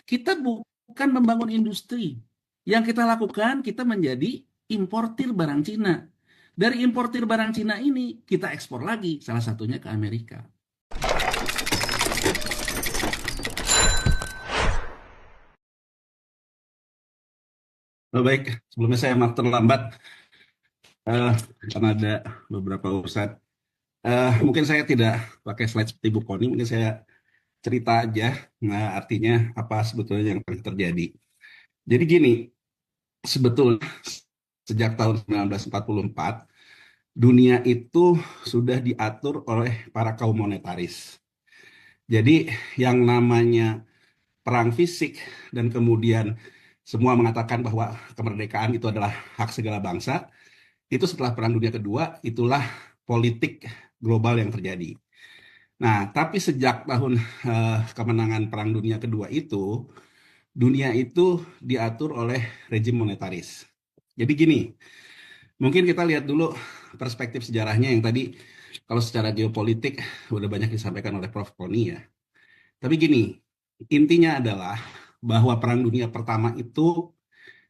Kita bukan membangun industri. Yang kita lakukan, kita menjadi importir barang Cina. Dari importir barang Cina ini, kita ekspor lagi, salah satunya ke Amerika. Oh, baik, sebelumnya saya maaf terlambat eh, karena ada beberapa urusan. Mungkin saya tidak pakai slide seperti Bu Koni, mungkin saya cerita aja, nah artinya apa sebetulnya yang terjadi. Jadi gini, sebetulnya sejak tahun 1944, dunia itu sudah diatur oleh para kaum monetaris. Jadi yang namanya perang fisik dan kemudian semua mengatakan bahwa kemerdekaan itu adalah hak segala bangsa, itu setelah Perang Dunia Kedua, itulah politik global yang terjadi. Nah, tapi sejak tahun kemenangan Perang Dunia Kedua itu, dunia itu diatur oleh rejim monetaris. Jadi gini, mungkin kita lihat dulu perspektif sejarahnya yang tadi, kalau secara geopolitik udah banyak disampaikan oleh Prof. Koni ya. Tapi gini, intinya adalah bahwa Perang Dunia Pertama itu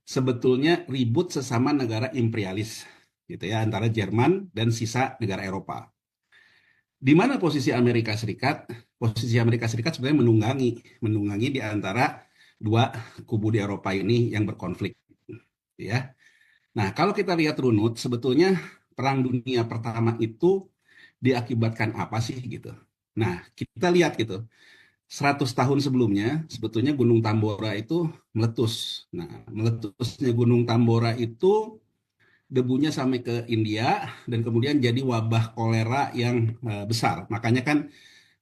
sebetulnya ribut sesama negara imperialis, gitu ya, antara Jerman dan sisa negara Eropa. Di mana posisi Amerika Serikat? Posisi Amerika Serikat sebenarnya menunggangi di antara dua kubu di Eropa ini yang berkonflik, ya. Nah, kalau kita lihat runut, sebetulnya Perang Dunia Pertama itu diakibatkan apa sih gitu. Nah, kita lihat gitu. 100 tahun sebelumnya, sebetulnya Gunung Tambora itu meletus. Nah, meletusnya Gunung Tambora itu debunya sampai ke India dan kemudian jadi wabah kolera yang besar. Makanya kan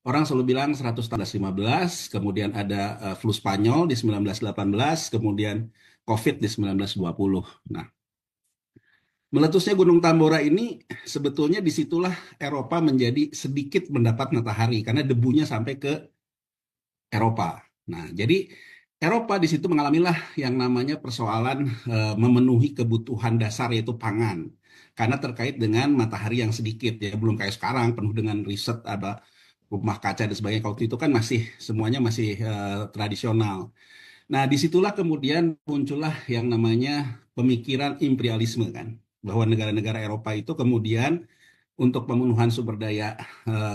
orang selalu bilang 100 tahun 1915, kemudian ada flu Spanyol di 1918, kemudian COVID di 1920. Nah, meletusnya Gunung Tambora ini sebetulnya disitulah Eropa menjadi sedikit mendapat matahari karena debunya sampai ke Eropa. Nah, jadi Eropa di situ mengalamilah yang namanya persoalan memenuhi kebutuhan dasar yaitu pangan. Karena terkait dengan matahari yang sedikit ya, belum kayak sekarang penuh dengan riset ada rumah kaca dan sebagainya. Kalau itu kan masih semuanya masih tradisional. Nah, disitulah kemudian muncullah yang namanya pemikiran imperialisme kan, bahwa negara-negara Eropa itu kemudian untuk pemenuhan sumber daya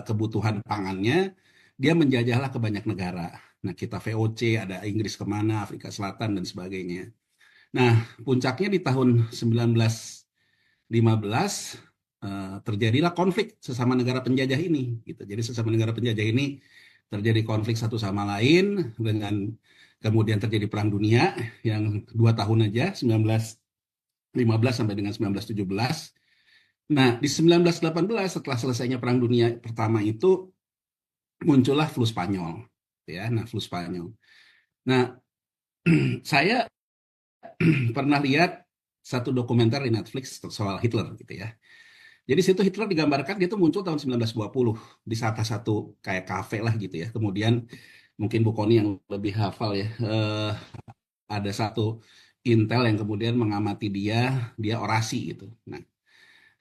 kebutuhan pangannya, dia menjajahlah ke banyak negara. Nah, kita VOC, ada Inggris kemana, Afrika Selatan, dan sebagainya. Nah, puncaknya di tahun 1915, terjadilah konflik sesama negara penjajah ini. Gitu. Jadi sesama negara penjajah ini terjadi konflik satu sama lain, dengan kemudian terjadi Perang Dunia yang 2 tahun aja, 1915 sampai dengan 1917. Nah, di 1918 setelah selesainya Perang Dunia Pertama itu muncullah flu Spanyol, ya. Nah, flu Spanyol. Nah, saya pernah lihat satu dokumenter di Netflix soal Hitler, gitu ya. Jadi situ Hitler digambarkan dia tuh muncul tahun 1920 di salah satu kayak kafe lah gitu ya. Kemudian mungkin Bu Koni yang lebih hafal ya, ada satu intel yang kemudian mengamati dia, dia orasi gitu. Nah,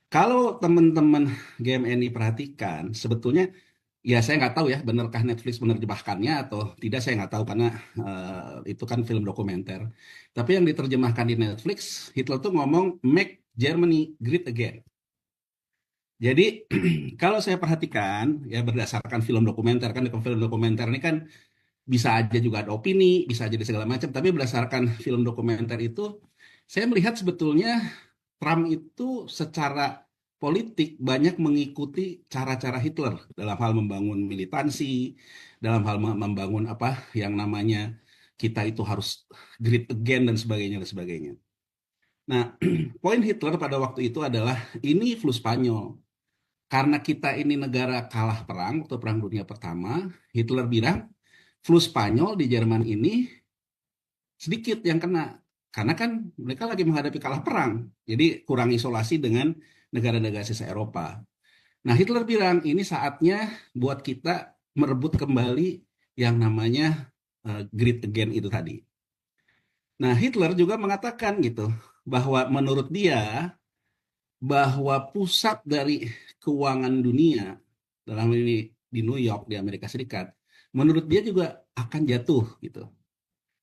kalau teman-teman GMNI perhatikan, sebetulnya ya saya nggak tahu ya, benarkah Netflix menerjemahkannya atau tidak, saya nggak tahu karena itu kan film dokumenter. Tapi yang diterjemahkan di Netflix, Hitler tuh ngomong make Germany great again. Jadi kalau saya perhatikan ya berdasarkan film dokumenter, kan film dokumenter ini kan bisa aja juga ada opini, bisa jadi segala macam, tapi berdasarkan film dokumenter itu saya melihat sebetulnya Trump itu secara politik banyak mengikuti cara-cara Hitler dalam hal membangun militansi, dalam hal membangun apa yang namanya kita itu harus great again dan sebagainya dan sebagainya. Nah, poin Hitler pada waktu itu adalah ini flu Spanyol. Karena kita ini negara kalah perang waktu Perang Dunia Pertama, Hitler bilang flu Spanyol di Jerman ini sedikit yang kena. Karena kan mereka lagi menghadapi kalah perang. Jadi kurang isolasi dengan negara-negara sisa Eropa. Nah, Hitler bilang ini saatnya buat kita merebut kembali yang namanya great again itu tadi. Nah, Hitler juga mengatakan gitu bahwa menurut dia bahwa pusat dari keuangan dunia dalam ini di New York di Amerika Serikat, menurut dia juga akan jatuh gitu.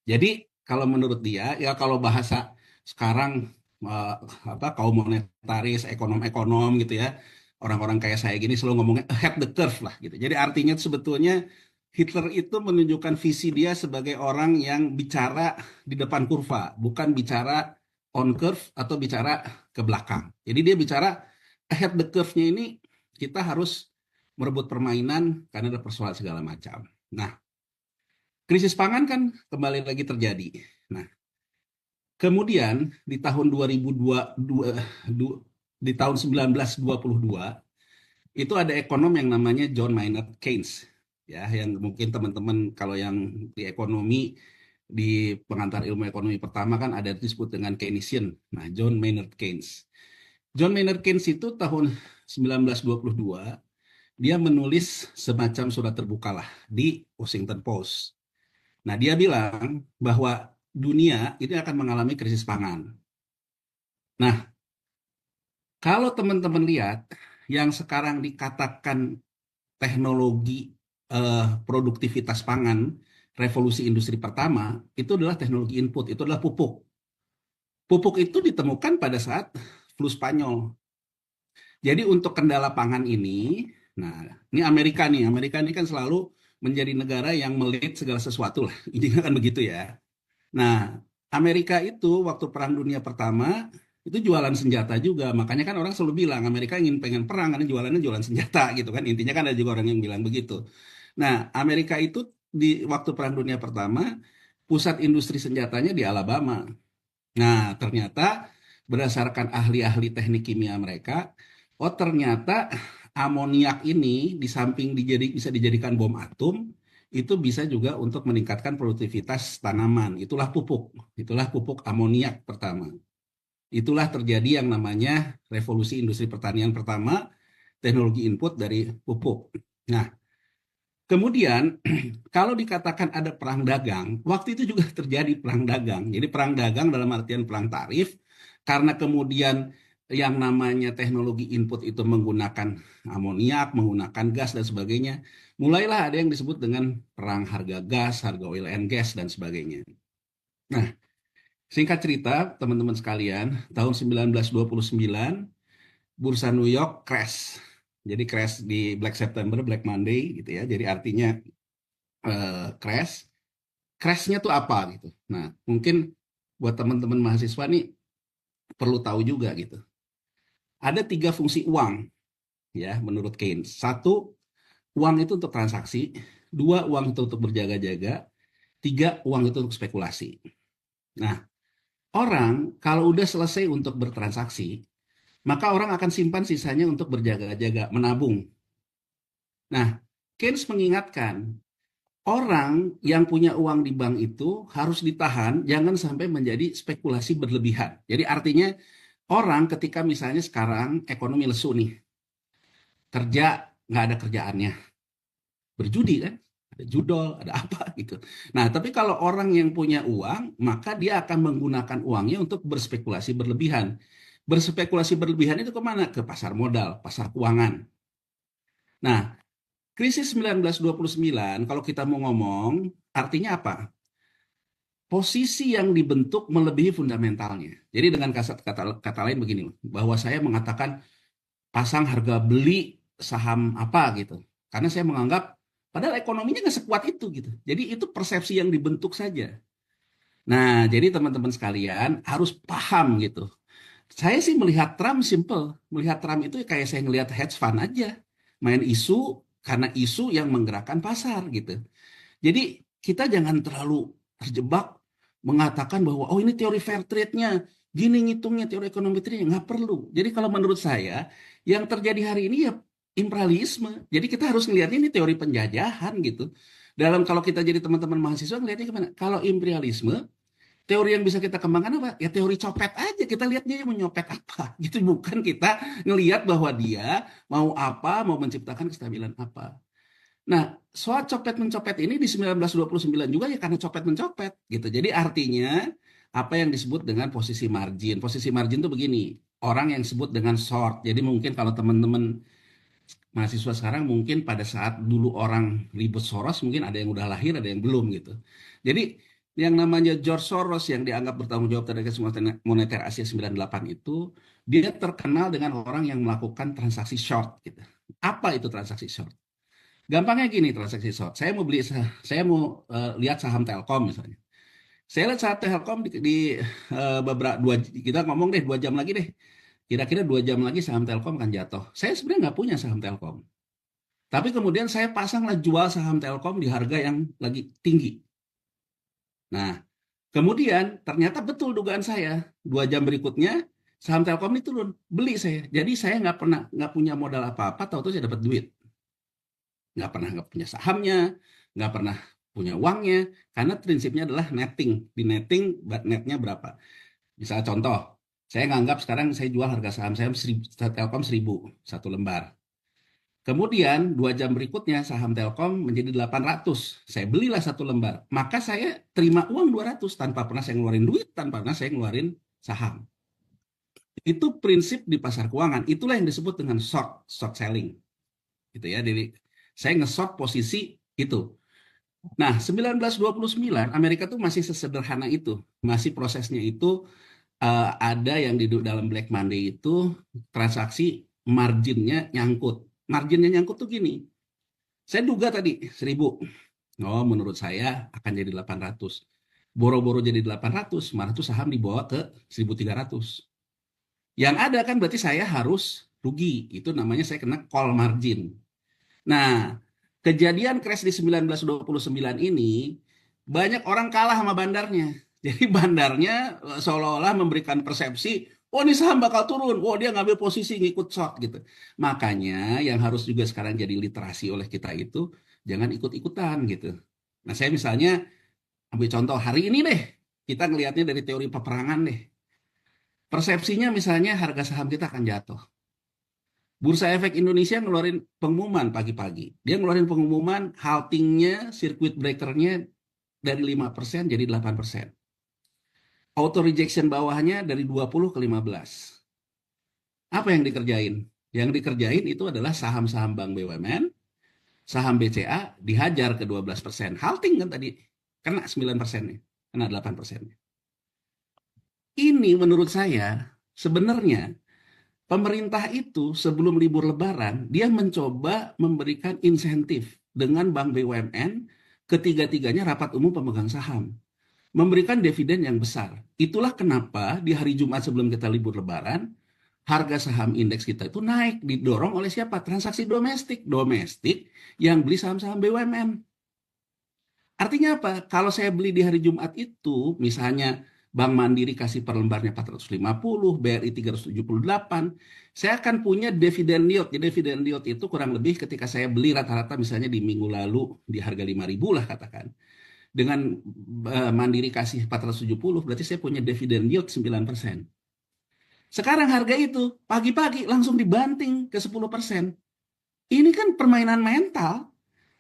Jadi kalau menurut dia, ya kalau bahasa sekarang eh, apa kaum monetaris, ekonom-ekonom gitu ya, orang-orang kayak saya gini selalu ngomongnya ahead the curve lah gitu. Jadi artinya sebetulnya Hitler itu menunjukkan visi dia sebagai orang yang bicara di depan kurva, bukan bicara on curve atau bicara ke belakang. Jadi dia bicara ahead the curve-nya ini kita harus merebut permainan karena ada persoalan segala macam. Nah, krisis pangan kan kembali lagi terjadi. Nah, kemudian di tahun 2002, di tahun 1922 itu ada ekonom yang namanya John Maynard Keynes, ya, yang mungkin teman-teman kalau yang di ekonomi di pengantar ilmu ekonomi pertama kan ada disebut dengan Keynesian. Nah, John Maynard Keynes. John Maynard Keynes itu tahun 1922 dia menulis semacam surat terbuka lah di Washington Post. Nah, dia bilang bahwa dunia ini akan mengalami krisis pangan. Nah, kalau teman-teman lihat yang sekarang dikatakan teknologi produktivitas pangan, revolusi industri pertama, itu adalah teknologi input, itu adalah pupuk. Pupuk itu ditemukan pada saat flu Spanyol. Jadi untuk kendala pangan ini, nah ini Amerika nih, Amerika ini kan selalu menjadi negara yang melit segala sesuatu lah, intinya kan begitu ya. Nah, Amerika itu waktu Perang Dunia Pertama itu jualan senjata juga. Makanya kan orang selalu bilang Amerika ingin pengen perang karena jualannya jualan senjata gitu kan. Intinya kan ada juga orang yang bilang begitu. Nah, Amerika itu di waktu Perang Dunia Pertama pusat industri senjatanya di Alabama. Nah, ternyata berdasarkan ahli-ahli teknik kimia mereka, oh ternyata amoniak ini di samping bisa dijadikan bom atom, itu bisa juga untuk meningkatkan produktivitas tanaman. Itulah pupuk amoniak pertama. Itulah terjadi yang namanya revolusi industri pertanian pertama, teknologi input dari pupuk. Nah, kemudian kalau dikatakan ada perang dagang, waktu itu juga terjadi perang dagang. Jadi perang dagang dalam artian perang tarif, karena kemudian yang namanya teknologi input itu menggunakan amoniak, menggunakan gas dan sebagainya, mulailah ada yang disebut dengan perang harga gas, harga oil and gas dan sebagainya. Nah, singkat cerita, teman-teman sekalian, tahun 1929 bursa New York crash. Jadi crash di Black September, Black Monday gitu ya. Jadi artinya crash. Crashnya tuh apa gitu. Nah, mungkin buat teman-teman mahasiswa nih perlu tahu juga gitu. Ada tiga fungsi uang ya menurut Keynes. Satu, uang itu untuk transaksi. Dua, uang itu untuk berjaga-jaga. Tiga, uang itu untuk spekulasi. Nah, orang kalau udah selesai untuk bertransaksi, maka orang akan simpan sisanya untuk berjaga-jaga, menabung. Nah, Keynes mengingatkan, orang yang punya uang di bank itu harus ditahan, jangan sampai menjadi spekulasi berlebihan. Jadi artinya orang ketika misalnya sekarang ekonomi lesu nih, kerja nggak ada kerjaannya, berjudi kan, ada judol, ada apa gitu. Nah, tapi kalau orang yang punya uang, maka dia akan menggunakan uangnya untuk berspekulasi berlebihan. Berspekulasi berlebihan itu kemana? Ke pasar modal, pasar keuangan. Nah, krisis 1929, kalau kita mau ngomong, artinya apa? Posisi yang dibentuk melebihi fundamentalnya. Jadi dengan kata lain begini, bahwa saya mengatakan pasang harga beli saham apa gitu. Karena saya menganggap padahal ekonominya nggak sekuat itu gitu. Jadi itu persepsi yang dibentuk saja. Nah, jadi teman-teman sekalian harus paham gitu. Saya sih melihat Trump simple. Melihat Trump itu kayak saya ngelihat hedge fund aja. Main isu karena isu yang menggerakkan pasar gitu. Jadi kita jangan terlalu terjebak mengatakan bahwa oh ini teori fair trade-nya, gini ngitungnya teori ekonomi trade nggak perlu. Jadi kalau menurut saya yang terjadi hari ini ya imperialisme. Jadi kita harus ngelihatnya ini teori penjajahan gitu. Dalam kalau kita jadi teman-teman mahasiswa ngelihatnya gimana? Kalau imperialisme, teori yang bisa kita kembangkan apa? Ya teori copet aja. Kita lihat dia mau nyopet apa. Gitu bukan kita ngelihat bahwa dia mau apa, mau menciptakan kestabilan apa. Nah, soal copet-mencopet ini di 1929 juga ya karena copet-mencopet gitu. Jadi artinya apa yang disebut dengan posisi margin. Posisi margin itu begini, orang yang disebut dengan short. Jadi mungkin kalau teman-teman mahasiswa sekarang mungkin pada saat dulu orang ribut Soros mungkin ada yang udah lahir, ada yang belum gitu. Jadi yang namanya George Soros yang dianggap bertanggung jawab terhadap krisis moneter Asia 98 itu, dia terkenal dengan orang yang melakukan transaksi short gitu. Apa itu transaksi short? Gampangnya gini transaksi short. Saya mau lihat saham Telkom misalnya. Saya lihat saham Telkom beberapa kita ngomong deh 2 jam lagi deh. Kira-kira 2 jam lagi saham Telkom akan jatuh. Saya sebenarnya nggak punya saham Telkom. Tapi kemudian saya pasanglah jual saham Telkom di harga yang lagi tinggi. Nah, kemudian ternyata betul dugaan saya. 2 jam berikutnya saham Telkom ini turun, beli saya. Jadi saya nggak punya modal apa-apa, tahu-tahu saya dapat duit. Nggak punya sahamnya, nggak pernah punya uangnya, karena prinsipnya adalah netting. Di netting, netnya berapa? Misalnya contoh, saya nganggap sekarang saya jual harga saham saya Telkom 1.000 satu lembar. Kemudian 2 jam berikutnya saham Telkom menjadi 800. Saya belilah satu lembar. Maka saya terima uang 200 tanpa pernah saya ngeluarin duit, tanpa pernah saya ngeluarin saham. Itu prinsip di pasar keuangan. Itulah yang disebut dengan short selling. Gitu ya. Jadi saya nge-short posisi itu. Nah, 1929 Amerika tuh masih sesederhana itu. Masih prosesnya itu ada yang di dalam Black Monday itu transaksi marginnya nyangkut. Marginnya nyangkut tuh gini. Saya duga tadi 1.000. Oh, menurut saya akan jadi 800. Boro-boro jadi 800, mana tuh saham dibawa ke 1.300. Yang ada kan berarti saya harus rugi. Itu namanya saya kena call margin. Nah, kejadian crash di 1929 ini, banyak orang kalah sama bandarnya. Jadi bandarnya seolah-olah memberikan persepsi, oh ini saham bakal turun, oh dia ngambil posisi ngikut short gitu. Makanya yang harus juga sekarang jadi literasi oleh kita itu, jangan ikut-ikutan gitu. Nah saya misalnya ambil contoh hari ini deh, kita ngelihatnya dari teori peperangan deh. Persepsinya misalnya harga saham kita akan jatuh. Bursa Efek Indonesia ngeluarin pengumuman pagi-pagi. Dia ngeluarin pengumuman haltingnya, circuit breakernya dari 5% jadi 8%. Auto rejection bawahnya dari 20 ke 15. Apa yang dikerjain? Yang dikerjain itu adalah saham-saham Bank BUMN, saham BCA dihajar ke 12%. Halting kan tadi, kena 9%-nya, kena 8%-nya. Ini menurut saya sebenarnya pemerintah itu sebelum libur Lebaran, dia mencoba memberikan insentif dengan Bank BUMN, ketiga-tiganya rapat umum pemegang saham, memberikan dividen yang besar. Itulah kenapa di hari Jumat sebelum kita libur Lebaran, harga saham indeks kita itu naik, didorong oleh siapa? Transaksi domestik. Domestik yang beli saham-saham BUMN. Artinya apa? Kalau saya beli di hari Jumat itu, misalnya Bank Mandiri kasih per lembarnya 450, BRI 378, saya akan punya dividen yield. Jadi dividen yield itu kurang lebih ketika saya beli rata-rata misalnya di minggu lalu di harga 5.000 lah katakan. Dengan Mandiri kasih 470, berarti saya punya dividen yield 9%. Sekarang harga itu pagi-pagi langsung dibanting ke 10%. Ini kan permainan mental.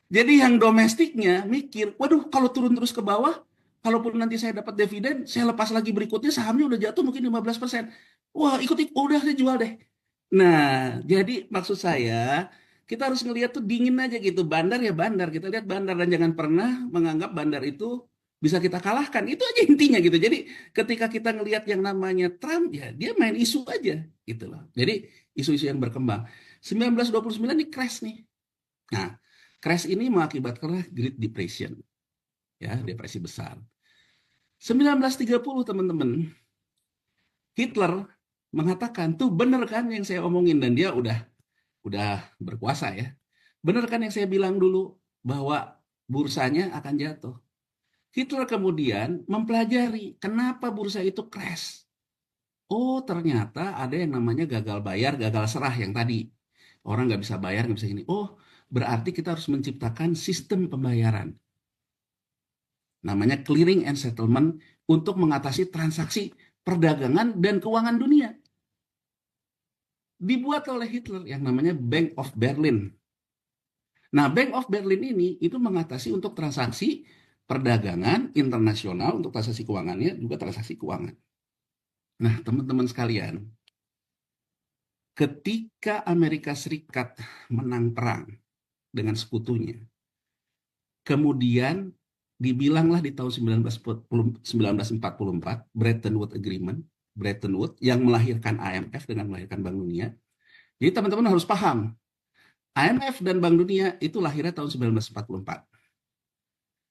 Jadi yang domestiknya mikir, waduh kalau turun terus ke bawah, kalaupun nanti saya dapat dividen, saya lepas lagi berikutnya sahamnya udah jatuh mungkin 15%. Wah ikut, udah saya jual deh. Nah, jadi maksud saya, kita harus ngelihat tuh dingin aja gitu. Bandar ya bandar, kita lihat bandar dan jangan pernah menganggap bandar itu bisa kita kalahkan. Itu aja intinya gitu. Jadi ketika kita ngelihat yang namanya Trump, ya dia main isu aja gitu loh. Jadi isu-isu yang berkembang. 1929 ini crash nih. Nah, crash ini mengakibatkan Great Depression, ya, depresi besar. 1930 teman-teman, Hitler mengatakan, tuh bener kan yang saya omongin dan dia udah berkuasa ya. Bener kan yang saya bilang dulu bahwa bursanya akan jatuh. Hitler kemudian mempelajari kenapa bursa itu crash. Oh, ternyata ada yang namanya gagal bayar, gagal serah yang tadi. Orang nggak bisa bayar, nggak bisa gini. Oh, berarti kita harus menciptakan sistem pembayaran. Namanya clearing and settlement untuk mengatasi transaksi perdagangan dan keuangan dunia. Dibuat oleh Hitler yang namanya Bank of Berlin. Nah, Bank of Berlin ini itu mengatasi untuk transaksi perdagangan internasional, untuk transaksi keuangannya, juga transaksi keuangan. Nah, teman-teman sekalian, ketika Amerika Serikat menang perang dengan sekutunya, kemudian dibilanglah di tahun 1944, Bretton Woods Agreement, Bretton Woods yang melahirkan IMF dengan melahirkan Bank Dunia. Jadi teman-teman harus paham, IMF dan Bank Dunia itu lahirnya tahun 1944.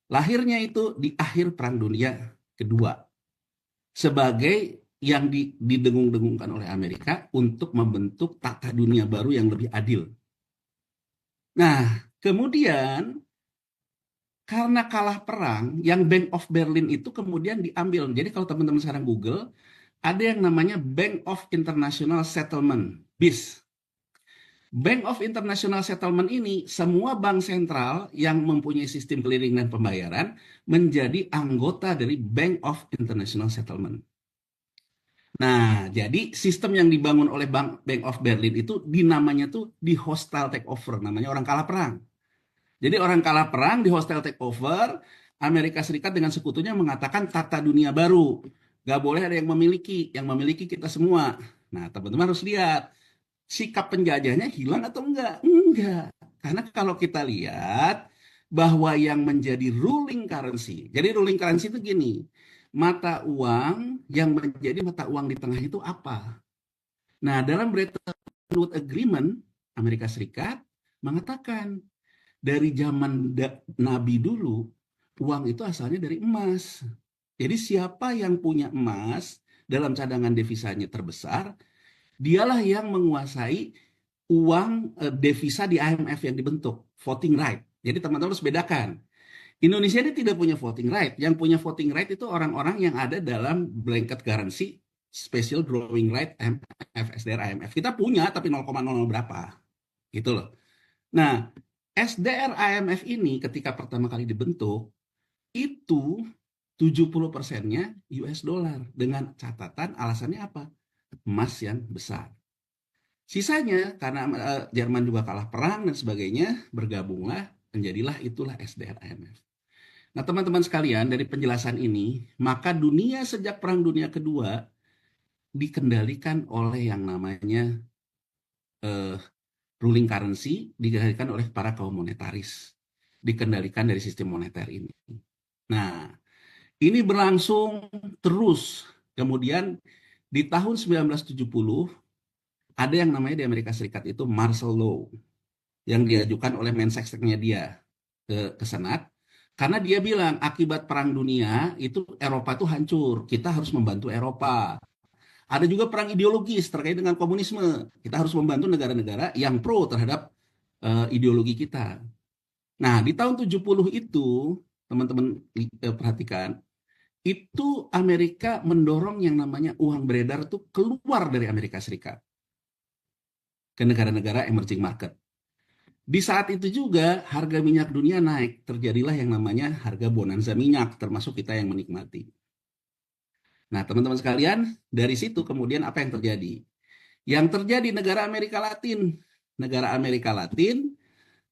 Lahirnya itu di akhir Perang Dunia Kedua, sebagai yang didengung-dengungkan oleh Amerika untuk membentuk tata dunia baru yang lebih adil. Nah, kemudian karena kalah perang, yang Bank of Berlin itu kemudian diambil. Jadi kalau teman-teman sekarang Google, ada yang namanya Bank of International Settlement, BIS. Bank of International Settlement ini, semua bank sentral yang mempunyai sistem clearing dan pembayaran menjadi anggota dari Bank of International Settlement. Nah, jadi sistem yang dibangun oleh Bank of Berlin itu dinamanya tuh di hostile takeover, namanya orang kalah perang. Jadi orang kalah perang di hostile takeover, Amerika Serikat dengan sekutunya mengatakan tata dunia baru. Gak boleh ada yang memiliki kita semua. Nah, teman-teman harus lihat, sikap penjajahnya hilang atau enggak? Enggak. Karena kalau kita lihat bahwa yang menjadi ruling currency, jadi ruling currency itu gini, mata uang yang menjadi mata uang di tengah itu apa? Nah, dalam Bretton Woods Agreement, Amerika Serikat mengatakan dari zaman Nabi dulu, uang itu asalnya dari emas. Jadi siapa yang punya emas dalam cadangan devisanya terbesar, dialah yang menguasai uang devisa di IMF yang dibentuk, voting right. Jadi teman-teman harus bedakan. Indonesia ini tidak punya voting right. Yang punya voting right itu orang-orang yang ada dalam blanket currency, special drawing right, MF, SDR, IMF. Kita punya tapi 0,00 berapa. Gitu loh. Nah, SDR IMF ini ketika pertama kali dibentuk, itu 70%-nya US dollar. Dengan catatan alasannya apa? Emas yang besar. Sisanya karena Jerman juga kalah perang dan sebagainya, bergabunglah, menjadilah itulah SDR IMF. Nah, teman-teman sekalian, dari penjelasan ini, maka dunia sejak Perang Dunia Kedua dikendalikan oleh yang namanya ruling currency, dikendalikan oleh para kaum monetaris, dikendalikan dari sistem moneter ini. Nah, ini berlangsung terus. Kemudian di tahun 1970, ada yang namanya di Amerika Serikat itu Marshall Law, yang diajukan oleh Mensesneknya dia ke Senat, karena dia bilang akibat perang dunia itu Eropa tuh hancur, kita harus membantu Eropa. Ada juga perang ideologis terkait dengan komunisme, kita harus membantu negara-negara yang pro terhadap ideologi kita. Nah, di tahun 70 itu, teman-teman perhatikan, itu Amerika mendorong yang namanya uang beredar tuh keluar dari Amerika Serikat ke negara-negara emerging market. Di saat itu juga harga minyak dunia naik, terjadilah yang namanya harga bonanza minyak, termasuk kita yang menikmati. Nah, teman-teman sekalian, dari situ kemudian apa yang terjadi? Yang terjadi negara Amerika Latin,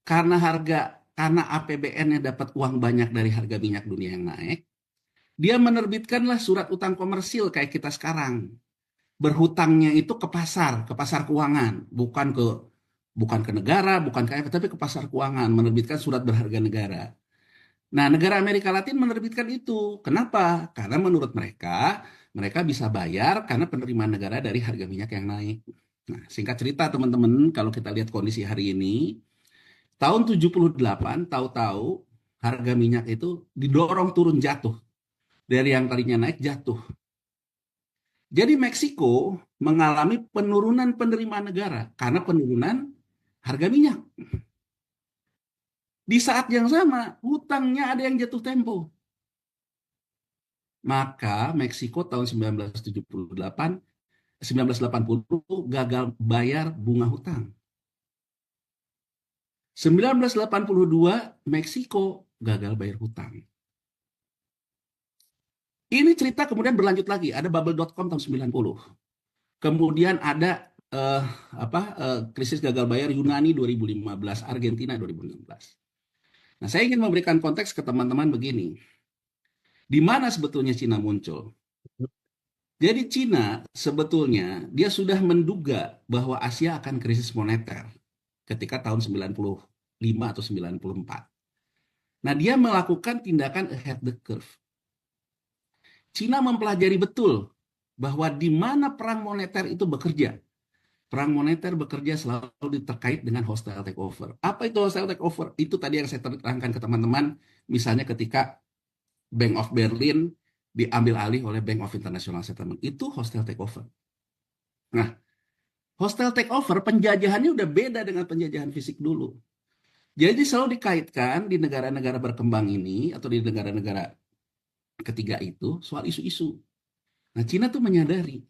karena APBN-nya dapat uang banyak dari harga minyak dunia yang naik, dia menerbitkanlah surat utang komersil kayak kita sekarang. Berhutangnya itu ke pasar keuangan, bukan ke negara, bukan ke IMF, tapi ke pasar keuangan, menerbitkan surat berharga negara. Nah, negara Amerika Latin menerbitkan itu. Kenapa? Karena menurut mereka bisa bayar karena penerimaan negara dari harga minyak yang naik. Nah, singkat cerita teman-teman, kalau kita lihat kondisi hari ini, tahun 78 tahu-tahu harga minyak itu didorong turun jatuh. Dari yang tadinya naik jatuh. Jadi Meksiko mengalami penurunan penerimaan negara karena penurunan harga minyak. Di saat yang sama, hutangnya ada yang jatuh tempo. Maka Meksiko tahun 1980 gagal bayar bunga hutang. 1982 Meksiko gagal bayar hutang. Ini cerita kemudian berlanjut lagi, ada bubble.com tahun 90. Kemudian ada krisis gagal bayar Yunani 2015, Argentina 2016. Nah, saya ingin memberikan konteks ke teman-teman begini. Di mana sebetulnya Cina muncul? Jadi Cina sebetulnya dia sudah menduga bahwa Asia akan krisis moneter ketika tahun 95 atau 94. Nah, dia melakukan tindakan ahead the curve. Cina mempelajari betul bahwa di mana perang moneter itu bekerja. Perang moneter bekerja selalu terkait dengan hostile takeover. Apa itu hostile takeover? Itu tadi yang saya terangkan ke teman-teman, misalnya ketika Bank of Berlin diambil alih oleh Bank of International Settlement. Itu hostile takeover. Nah, hostile takeover penjajahannya udah beda dengan penjajahan fisik dulu. Jadi selalu dikaitkan di negara-negara berkembang ini atau di negara-negara ketiga itu soal isu-isu. Nah, Cina tuh menyadari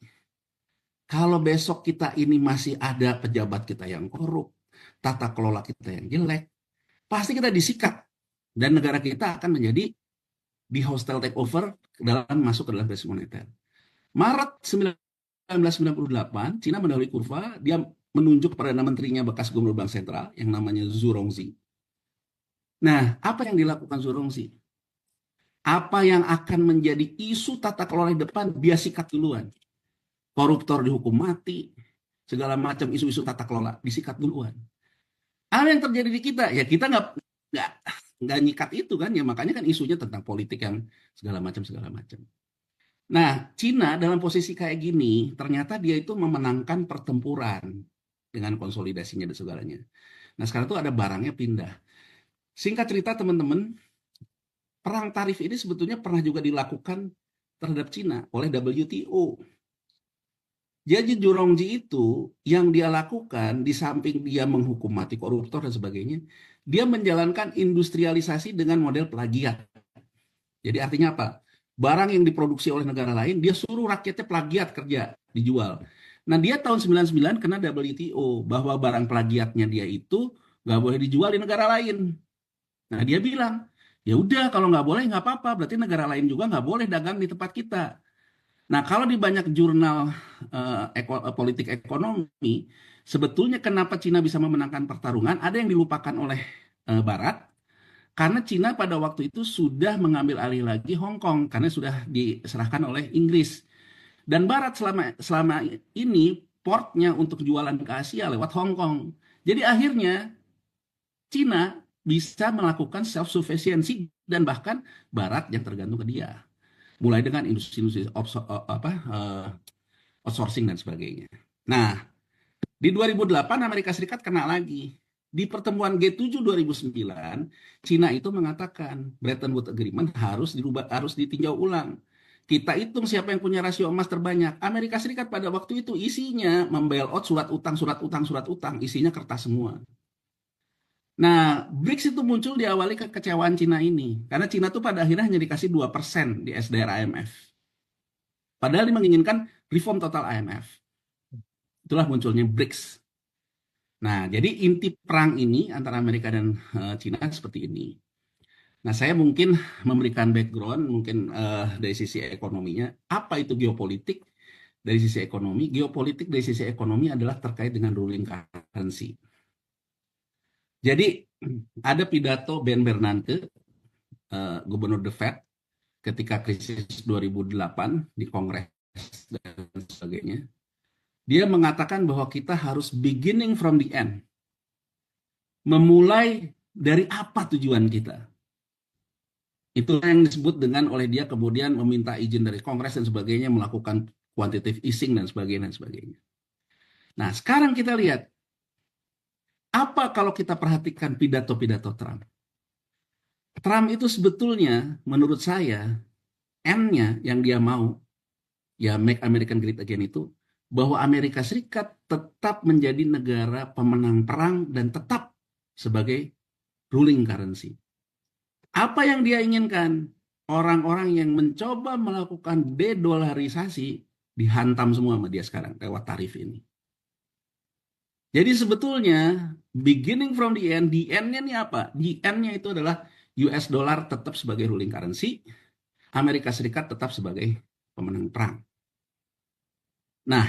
kalau besok kita ini masih ada pejabat kita yang korup, tata kelola kita yang jelek, pasti kita disikat dan negara kita akan menjadi di hostile takeover dalam masuk ke dalam krisis moneter. Maret 1998, Cina mendahului kurva, dia menunjuk Perdana Menterinya bekas Gubernur Bank Sentral yang namanya Zhu Rongji. Nah, apa yang dilakukan Zhu Rongji? Apa yang akan menjadi isu tata kelola di depan, dia sikat duluan. Koruptor dihukum mati, segala macam isu-isu tata kelola disikat duluan. Apa yang terjadi di kita? Ya kita nggak nggak nyikat itu kan ya, makanya kan isunya tentang politik yang segala macam segala macam. Nah, Cina dalam posisi kayak gini, ternyata dia itu memenangkan pertempuran dengan konsolidasinya dan segalanya. Nah, sekarang tuh ada barangnya pindah. Singkat cerita teman-teman, perang tarif ini sebetulnya pernah juga dilakukan terhadap Cina oleh WTO. Jadi Jurongji itu yang dia lakukan di samping dia menghukum mati koruptor dan sebagainya, dia menjalankan industrialisasi dengan model plagiat. Jadi artinya apa? Barang yang diproduksi oleh negara lain, dia suruh rakyatnya plagiat kerja, dijual. Nah, dia tahun 99 kena WTO bahwa barang plagiatnya dia itu nggak boleh dijual di negara lain. Nah, dia bilang, ya udah kalau nggak boleh nggak apa-apa, berarti negara lain juga nggak boleh dagang di tempat kita. Nah, kalau di banyak jurnal politik ekonomi, sebetulnya kenapa Cina bisa memenangkan pertarungan, ada yang dilupakan oleh Barat, karena Cina pada waktu itu sudah mengambil alih lagi Hong Kong, karena sudah diserahkan oleh Inggris. Dan Barat selama ini portnya untuk jualan ke Asia lewat Hong Kong. Jadi akhirnya Cina bisa melakukan self-sufficiency dan bahkan Barat yang tergantung ke dia. Mulai dengan industri-industri outsourcing dan sebagainya. Nah, di 2008 Amerika Serikat kena lagi. Di pertemuan G7 2009, Cina itu mengatakan Bretton Woods Agreement harus dirubah, harus ditinjau ulang. Kita hitung siapa yang punya rasio emas terbanyak. Amerika Serikat pada waktu itu isinya membail out surat utang, surat utang, surat utang. Isinya kertas semua. Nah, BRICS itu muncul diawali kekecewaan Cina ini. Karena Cina tuh pada akhirnya hanya dikasih 2% di SDR IMF. Padahal dia menginginkan reform total IMF. Itulah munculnya BRICS. Nah, jadi inti perang ini antara Amerika dan Cina seperti ini. Nah, saya mungkin memberikan background, mungkin dari sisi ekonominya. Apa itu geopolitik? Dari sisi ekonomi, geopolitik dari sisi ekonomi adalah terkait dengan ruling currency. Jadi, ada pidato Ben Bernanke, Gubernur The Fed, ketika krisis 2008 di Kongres dan sebagainya. Dia mengatakan bahwa kita harus beginning from the end. Memulai dari apa tujuan kita. Itu yang disebut dengan oleh dia kemudian meminta izin dari Kongres dan sebagainya, melakukan quantitative easing dan sebagainya dan sebagainya. Nah, sekarang kita lihat apa kalau kita perhatikan pidato-pidato Trump. Trump itu sebetulnya menurut saya M-nya yang dia mau ya Make American Great Again itu bahwa Amerika Serikat tetap menjadi negara pemenang perang dan tetap sebagai ruling currency. Apa yang dia inginkan? Orang-orang yang mencoba melakukan dedolarisasi dihantam semua sama dia sekarang lewat tarif ini. Jadi sebetulnya beginning from the end-nya ini apa? The end-nya itu adalah US dollar tetap sebagai ruling currency, Amerika Serikat tetap sebagai pemenang perang. Nah,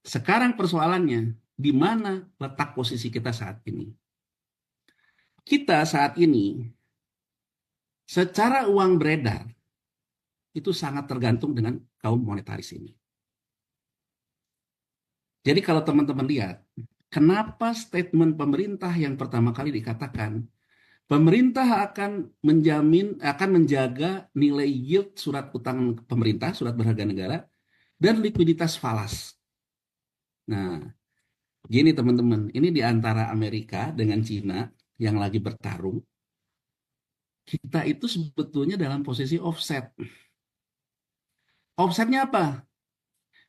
sekarang persoalannya di mana letak posisi kita saat ini? Kita saat ini secara uang beredar itu sangat tergantung dengan kaum monetaris ini. Jadi kalau teman-teman lihat, kenapa statement pemerintah yang pertama kali dikatakan Pemerintah akan menjaga nilai yield surat utang pemerintah, surat berharga negara, dan likuiditas falas. Nah, gini teman-teman, ini di antara Amerika dengan Cina yang lagi bertarung, kita itu sebetulnya dalam posisi offset. Offsetnya apa?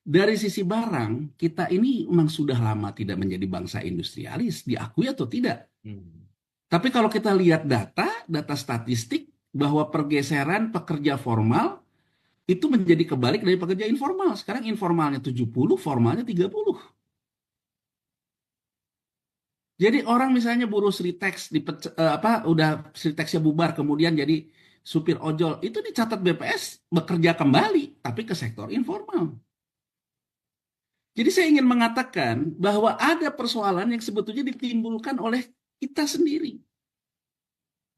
Dari sisi barang, kita ini memang sudah lama tidak menjadi bangsa industrialis, diakui atau tidak. Tapi kalau kita lihat data statistik, bahwa pergeseran pekerja formal itu menjadi kebalik dari pekerja informal. Sekarang informalnya 70, formalnya 30. Jadi orang misalnya buruh Sritex udah Sritexnya bubar kemudian jadi supir ojol, itu dicatat BPS bekerja kembali tapi ke sektor informal. Jadi saya ingin mengatakan bahwa ada persoalan yang sebetulnya ditimbulkan oleh kita sendiri.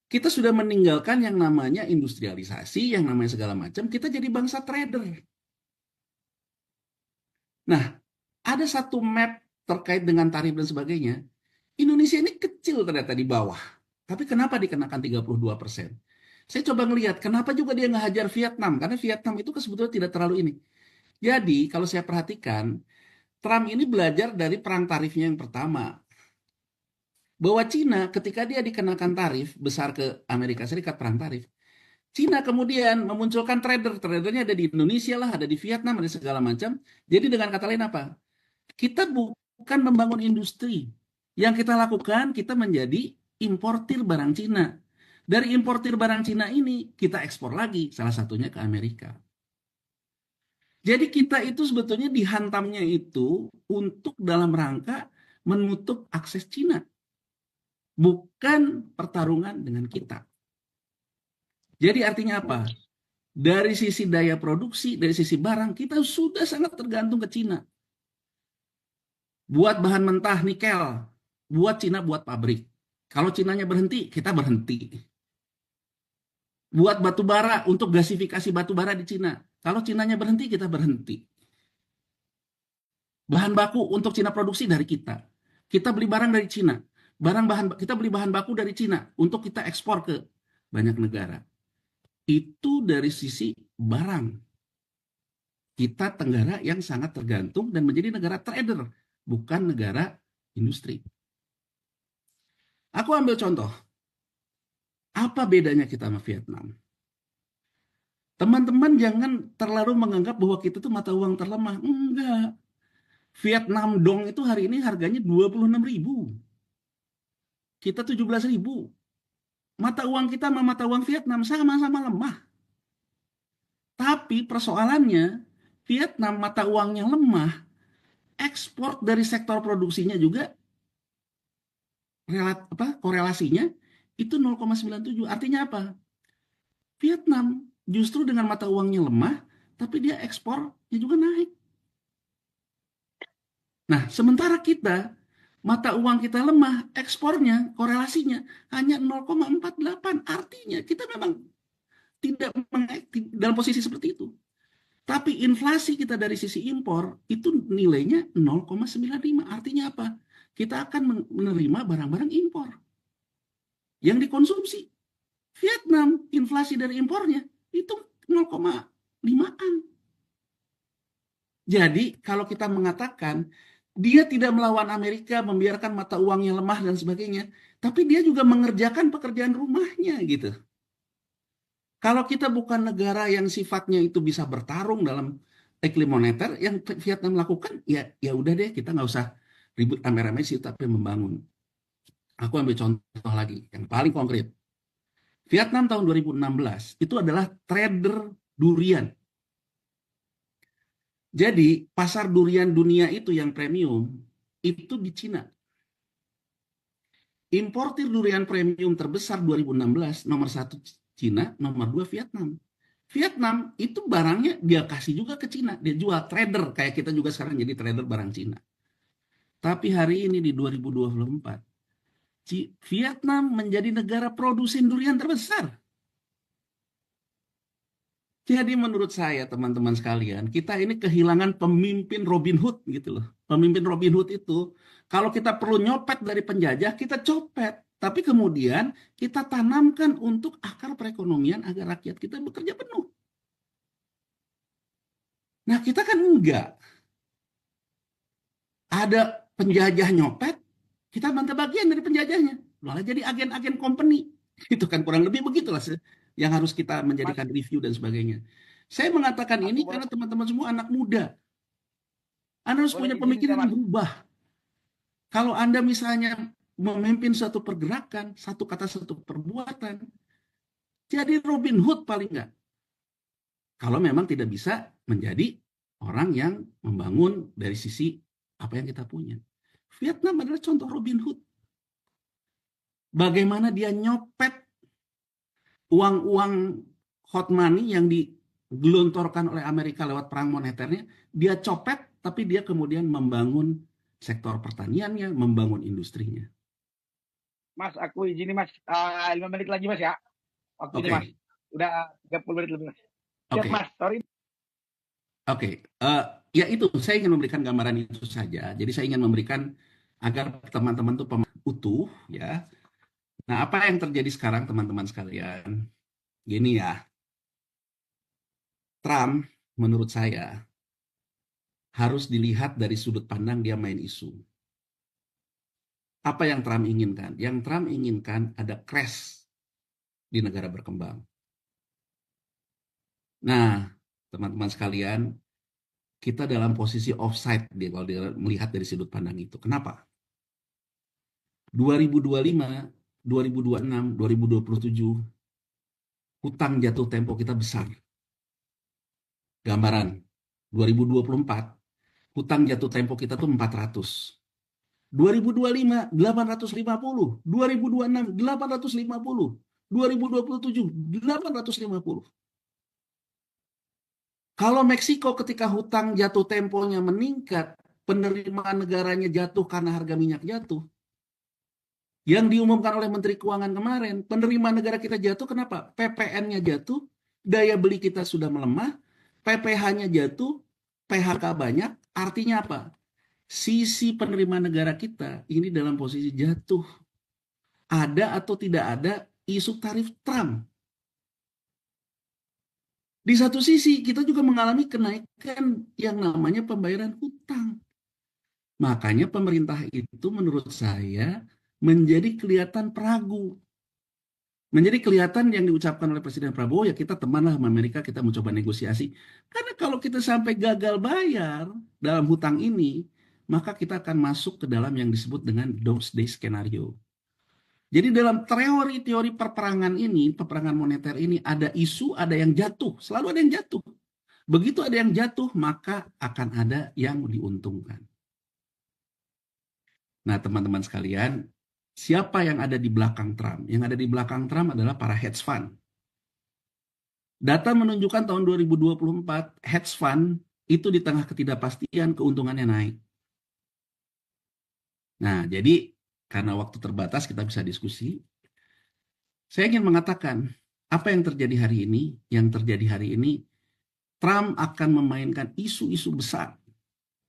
Kita sudah meninggalkan yang namanya industrialisasi, yang namanya segala macam, kita jadi bangsa trader. Nah, ada satu map terkait dengan tarif dan sebagainya. Indonesia ini kecil ternyata di bawah. Tapi kenapa dikenakan 32%? Saya coba ngelihat, kenapa juga dia nggak hajar Vietnam? Karena Vietnam itu sebetulnya tidak terlalu ini. Jadi, kalau saya perhatikan, Trump ini belajar dari perang tarifnya yang pertama. Bahwa Cina ketika dia dikenakan tarif besar ke Amerika Serikat, perang tarif, Cina kemudian memunculkan tradernya ada di Indonesia lah, ada di Vietnam, ada segala macam. Jadi dengan kata lain apa? Kita bukan membangun industri. Yang kita lakukan, kita menjadi importir barang Cina. Dari importir barang Cina ini, kita ekspor lagi, salah satunya ke Amerika. Jadi kita itu sebetulnya dihantamnya itu untuk dalam rangka menutup akses Cina. Bukan pertarungan dengan kita. Jadi artinya apa? Dari sisi daya produksi, dari sisi barang, kita sudah sangat tergantung ke Cina. Buat bahan mentah nikel, buat Cina buat pabrik. Kalau Cinanya berhenti, kita berhenti. Buat batu bara, untuk gasifikasi batu bara di Cina. Kalau Cinanya berhenti, kita berhenti. Bahan baku untuk Cina produksi dari kita. Kita beli barang dari Cina. Kita beli bahan baku dari Cina untuk kita ekspor ke banyak negara. Itu dari sisi barang. Kita negara yang sangat tergantung dan menjadi negara trader, bukan negara industri. Aku ambil contoh. Apa bedanya kita sama Vietnam? Teman-teman jangan terlalu menganggap bahwa kita tuh mata uang terlemah. Enggak. Vietnam dong itu hari ini harganya 26.000. Kita 17.000. Mata uang kita sama mata uang Vietnam sama-sama lemah. Tapi persoalannya, Vietnam mata uangnya lemah, ekspor dari sektor produksinya juga korelasinya itu 0,97. Artinya apa? Vietnam justru dengan mata uangnya lemah, tapi dia ekspornya juga naik. Nah, sementara kita, mata uang kita lemah, ekspornya, korelasinya hanya 0,48. Artinya kita memang tidak dalam posisi seperti itu. Tapi inflasi kita dari sisi impor itu nilainya 0,95. Artinya apa? Kita akan menerima barang-barang impor yang dikonsumsi. Vietnam, inflasi dari impornya itu 0,5-an. Jadi kalau kita mengatakan dia tidak melawan Amerika, membiarkan mata uangnya lemah dan sebagainya, tapi dia juga mengerjakan pekerjaan rumahnya gitu. Kalau kita bukan negara yang sifatnya itu bisa bertarung dalam iklim moneter, yang Vietnam lakukan, ya udah deh, kita nggak usah ribut rame-rame sih, tapi membangun. Aku ambil contoh lagi, yang paling konkret. Vietnam tahun 2016 itu adalah trader durian. Jadi pasar durian dunia itu yang premium, itu di Cina. Importir durian premium terbesar 2016, nomor 1 Cina, nomor 2 Vietnam. Vietnam itu barangnya dia kasih juga ke Cina, dia jual, trader, kayak kita juga sekarang jadi trader barang Cina. Tapi hari ini di 2024, Vietnam menjadi negara produsen durian terbesar. Jadi menurut saya teman-teman sekalian, kita ini kehilangan pemimpin Robin Hood gitu loh. Pemimpin Robin Hood itu, kalau kita perlu nyopet dari penjajah, kita copet. tapi kemudian kita tanamkan untuk akar perekonomian agar rakyat kita bekerja penuh. Nah, kita kan enggak. Ada penjajah nyopet, kita minta bagian dari penjajahnya. Malah jadi agen-agen company. Itu kan kurang lebih begitulah yang harus kita Mas, menjadikan review dan sebagainya. Saya mengatakan aku ini boleh karena teman-teman semua anak muda. Anda harus boleh punya izin pemikiran nggak yang Mas? berubah. Kalau Anda misalnya memimpin suatu pergerakan, satu kata satu perbuatan, jadi Robin Hood paling nggak. Kalau memang tidak bisa menjadi orang yang membangun dari sisi apa yang kita punya. Vietnam adalah contoh Robin Hood. Bagaimana dia nyopet uang-uang hot money yang digelontorkan oleh Amerika lewat perang moneternya, dia copet, tapi dia kemudian membangun sektor pertaniannya, membangun industrinya. Mas, aku izin nih Mas. 5 menit lagi Mas ya. Waktunya Mas. Oke, Udah 30 menit lebih Mas. Siap oke, Mas, sorry. oke. Ya itu, saya ingin memberikan gambaran itu saja. Jadi saya ingin memberikan agar teman-teman itu utuh, ya. Nah, apa yang terjadi sekarang, teman-teman sekalian? Gini ya, Trump menurut saya harus dilihat dari sudut pandang dia main isu. Apa yang Trump inginkan? Yang Trump inginkan ada crash di negara berkembang. Nah, teman-teman sekalian, kita dalam posisi offside dia kalau dia melihat dari sudut pandang itu. Kenapa? 2025, 2026, 2027, hutang jatuh tempo kita besar. Gambaran, 2024, hutang jatuh tempo kita tuh 400. 2025, 850. 2026, 850. 2027, 850. Kalau Meksiko ketika hutang jatuh temponya meningkat, penerimaan negaranya jatuh karena harga minyak jatuh. Yang diumumkan oleh Menteri Keuangan kemarin, penerimaan negara kita jatuh kenapa? PPN-nya jatuh, daya beli kita sudah melemah, PPh-nya jatuh, PHK banyak, artinya apa? Sisi penerimaan negara kita ini dalam posisi jatuh. Ada atau tidak ada isu tarif Trump. Di satu sisi kita juga mengalami kenaikan yang namanya pembayaran hutang. Makanya pemerintah itu menurut saya menjadi kelihatan peragu. Menjadi kelihatan yang diucapkan oleh Presiden Prabowo, ya kita temanlah sama Amerika, kita mencoba negosiasi. Karena kalau kita sampai gagal bayar dalam hutang ini, maka kita akan masuk ke dalam yang disebut dengan doomsday skenario. Jadi dalam teori-teori perperangan ini, peperangan moneter ini, ada isu, ada yang jatuh. Selalu ada yang jatuh. Begitu ada yang jatuh, maka akan ada yang diuntungkan. Nah, teman-teman sekalian, siapa yang ada di belakang Trump? Yang ada di belakang Trump adalah para hedge fund. Data menunjukkan tahun 2024, hedge fund itu di tengah ketidakpastian keuntungannya naik. Nah, jadi karena waktu terbatas kita bisa diskusi. Saya ingin mengatakan, apa yang terjadi hari ini? Yang terjadi hari ini, Trump akan memainkan isu-isu besar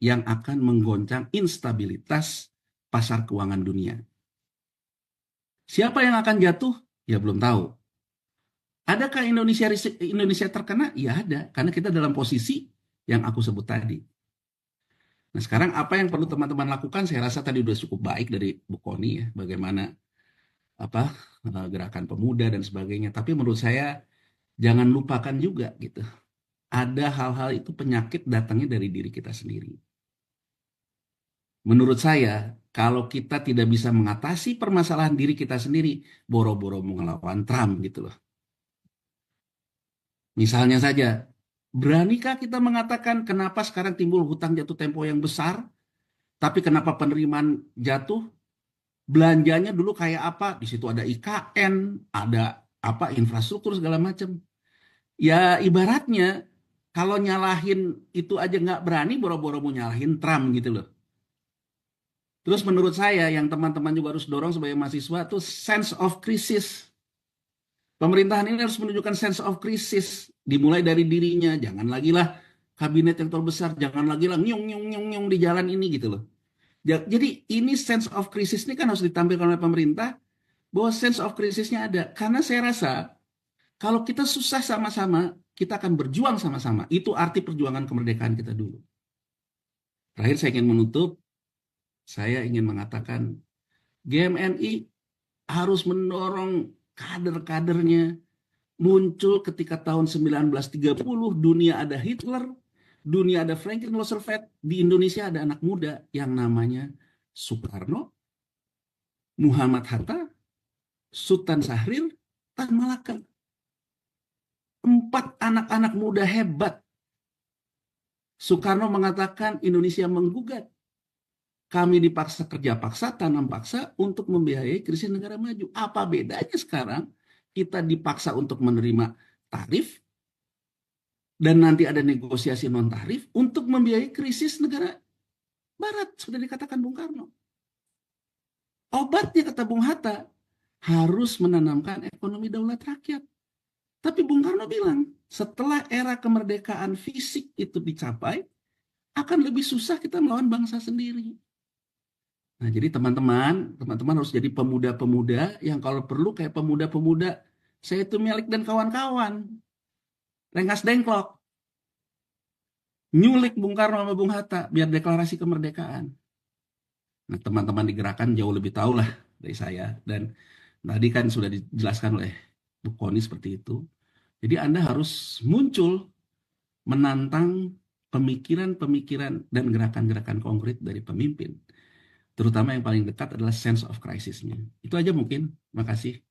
yang akan menggoncang instabilitas pasar keuangan dunia. Siapa yang akan jatuh? Ya belum tahu. Adakah Indonesia terkena? Ya ada, karena kita dalam posisi yang aku sebut tadi. Nah, sekarang apa yang perlu teman-teman lakukan? Saya rasa tadi sudah cukup baik dari Bu Koni ya, bagaimana gerakan pemuda dan sebagainya. Tapi menurut saya jangan lupakan juga gitu. Ada hal-hal itu penyakit datangnya dari diri kita sendiri. Menurut saya, kalau kita tidak bisa mengatasi permasalahan diri kita sendiri, boro-boro mau ngelawan Trump gitu loh. Misalnya saja, beranikah kita mengatakan kenapa sekarang timbul hutang jatuh tempo yang besar, tapi kenapa penerimaan jatuh? Belanjanya dulu kayak apa? Di situ ada IKN, ada apa infrastruktur segala macam. Ya ibaratnya kalau nyalahin itu aja nggak berani, boro-boro mau nyalahin Trump gitu loh. Terus menurut saya yang teman-teman juga harus dorong sebagai mahasiswa tuh sense of crisis. Pemerintahan ini harus menunjukkan sense of crisis. Dimulai dari dirinya. Jangan lagi lah kabinet yang terbesar. Jangan lagi lah nyung nyung nyung nyung di jalan ini gitu loh. Jadi ini sense of crisis ini kan harus ditampilkan oleh pemerintah. bahwa sense of crisisnya ada. Karena saya rasa kalau kita susah sama-sama, kita akan berjuang sama-sama. Itu arti perjuangan kemerdekaan kita dulu. Terakhir saya ingin menutup, saya ingin mengatakan GMNI harus mendorong kader-kadernya muncul ketika tahun 1930 dunia ada Hitler, dunia ada Franklin Roosevelt, di Indonesia ada anak muda yang namanya Soekarno, Muhammad Hatta, Sultan Syahrir, Tan Malaka. 4 anak-anak muda hebat. Soekarno mengatakan Indonesia menggugat. Kami dipaksa kerja paksa, tanam paksa untuk membiayai krisis negara maju. Apa bedanya sekarang kita dipaksa untuk menerima tarif dan nanti ada negosiasi non tarif untuk membiayai krisis negara barat, sudah dikatakan Bung Karno. Obatnya kata Bung Hatta harus menanamkan ekonomi daulat rakyat. Tapi Bung Karno bilang setelah era kemerdekaan fisik itu dicapai akan lebih susah kita melawan bangsa sendiri. Nah, jadi teman-teman harus jadi pemuda-pemuda yang kalau perlu kayak pemuda-pemuda saya itu milik dan kawan-kawan. Rengas dengklok. Nyulik Bung Karno sama Bung Hatta biar deklarasi kemerdekaan. Nah, teman-teman di gerakan jauh lebih tahu lah dari saya. Dan tadi kan sudah dijelaskan oleh Bu Koni seperti itu. Jadi Anda harus muncul menantang pemikiran-pemikiran dan gerakan-gerakan konkret dari pemimpin. Terutama yang paling dekat adalah sense of crisis-nya. Itu aja mungkin. Terima kasih.